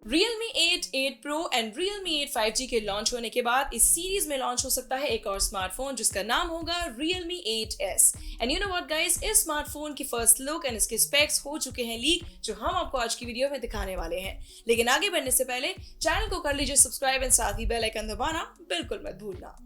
Realme 8, 8 Pro and Realme 8 5G के launch होने के बाद इस सीरीज में लॉन्च हो सकता है एक और स्मार्टफोन जिसका नाम होगा Realme 8s। And you know what guys, इस स्मार्टफोन की फर्स्ट लुक एंड इसके स्पेक्स हो चुके हैं लीक, जो हम आपको आज की वीडियो में दिखाने वाले हैं। लेकिन आगे बढ़ने से पहले चैनल को कर लीजिए सब्सक्राइब एंड साथ ही बेल आइकन दबाना बिल्कुल मत भूलना।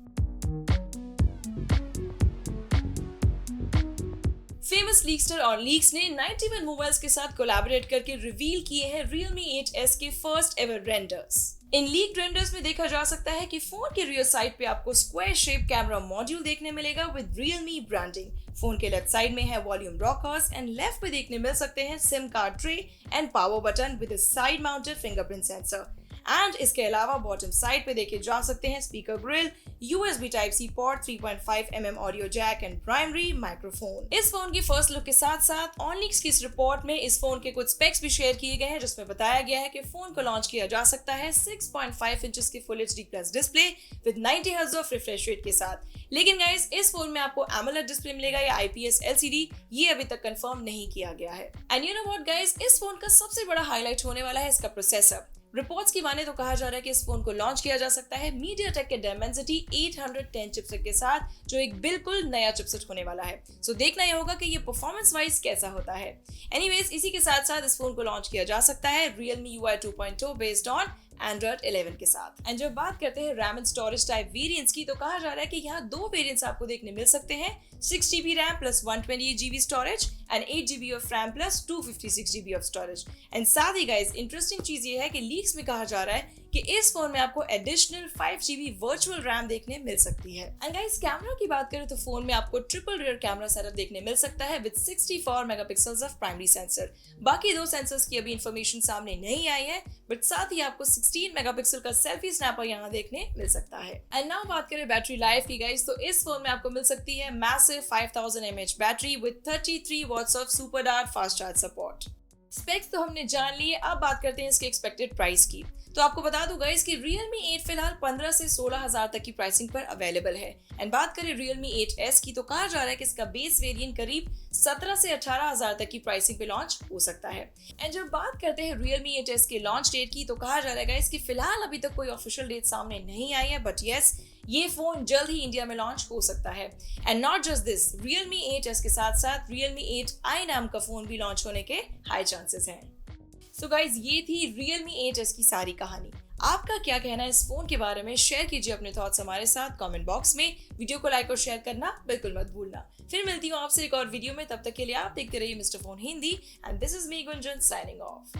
फेमस लीकस्टर और लीक्स ने 91 मोबाइल्स के साथ कोलैबोरेट करके रिवील किए हैं Realme 8s के फर्स्ट एवर रेंडर्स। इन लीक रेंडर्स में देखा जा सकता है कि फोन के रियर साइड पे आपको स्क्वायर शेप कैमरा मॉड्यूल देखने मिलेगा विद Realme ब्रांडिंग। फोन के लेफ्ट साइड में है वॉल्यूम रॉकर्स एंड लेफ्ट पे देखने मिल सकते हैं SIM card tray and power button with side mounted fingerprint sensor. And इसके अलावा बॉटम साइड पे देखे जा सकते हैं speaker grille, USB Type-C port, 3.5mm audio jack and primary microphone. इस फोन की फर्स्ट लुक के साथ साथ ऑनलिक्स की इस रिपोर्ट में इस फोन के कुछ स्पेक्स भी शेयर किए गए हैं, जिसमें बताया गया है कि फोन को लॉन्च किया जा सकता है 6.5 इंचेस की full HD plus display with 90 hertz of refresh rate के साथ। लेकिन गाइस, इस फोन में आपको AMOLED डिस्प्ले मिलेगा या IPS LCD, ये अभी तक कंफर्म नहीं किया गया है। And you know what guys, इस फोन का सबसे बड़ा हाईलाइट होने वाला है इसका प्रोसेसर। रिपोर्ट्स की माने तो कहा जा रहा है कि इस फोन को लॉन्च किया जा सकता है MediaTek के Dimensity 810 चिपसेट के साथ, जो एक बिल्कुल नया चिपसेट होने वाला है। सो देखना ये होगा कि ये परफॉर्मेंस वाइज कैसा होता है। एनीवेज, इसी के साथ साथ इस फोन को लॉन्च किया जा सकता है Realme UI 2.0 based on Android 11 के साथ। एंड जब बात करते हैं RAM and storage type variants की, तो कहा जा रहा है कि यहाँ दो वेरिएंट्स आपको देखने मिल सकते हैं, 6GB RAM plus 128GB storage and 8GB of RAM plus 256GB of storage. And साथ ही गाइस, इंटरेस्टिंग चीज ये है कि लीक्स में कहा जा रहा है कि इस फोन में आपको एडिशनल 5GB वर्चुअल रैम देखने मिल सकती है। एंड गाइस, कैमरा की बात करें तो फोन में आपको ट्रिपल रियर कैमरा सेटअप देखने मिल सकता है with 64 megapixels of primary sensor. बाकी दो सेंसर्स की अभी इंफॉर्मेशन सामने नहीं आई है, बट साथ ही आपको 16 मेगापिक्सल का सेल्फी स्नैपर यहाँ देखने मिल सकता है। एंड नाउ बात करें बैटरी लाइफ की गाइस, तो इस फोन में आपको मिल सकती है massive 5000 mAh battery with 33 watts of super dart fast charge support. Specs तो हमने जान लिए, अब बात करते हैं इसके एक्सपेक्टेड प्राइस की। तो आपको बता दूं गाइस कि Realme 8 फिलहाल 15 से 16 हजार तक की प्राइसिंग पर अवेलेबल है। एंड बात करें Realme 8s की, तो कहा जा रहा है कि इसका बेस वेरिएंट करीब 17 से 18 हजार तक की प्राइसिंग पे लॉन्च हो सकता है। एंड जब बात करते हैं Realme 8s के लॉन्च डेट की, तो कहा जा रहा है गाइस कि फिलहाल अभी तक कोई ऑफिशियल डेट सामने नहीं आई है, बट यस, ये फोन जल्द ही इंडिया में लॉन्च हो सकता है। And not just this, Realme 8s के साथ साथ Realme 8i नाम का फोन भी लॉन्च होने के हाई चांसेस हैं। सो गाइज, ये थी Realme 8s की सारी कहानी। आपका क्या कहना है इस फोन के बारे में? शेयर कीजिए अपने थॉट्स हमारे साथ कमेंट बॉक्स में। वीडियो को लाइक और शेयर करना बिल्कुल मत भूलना। फिर मिलती हूँ आपसे एक और वीडियो में, तब तक के लिए आप देखते रहिए mister phone Hindi and this is me Gunjan signing off.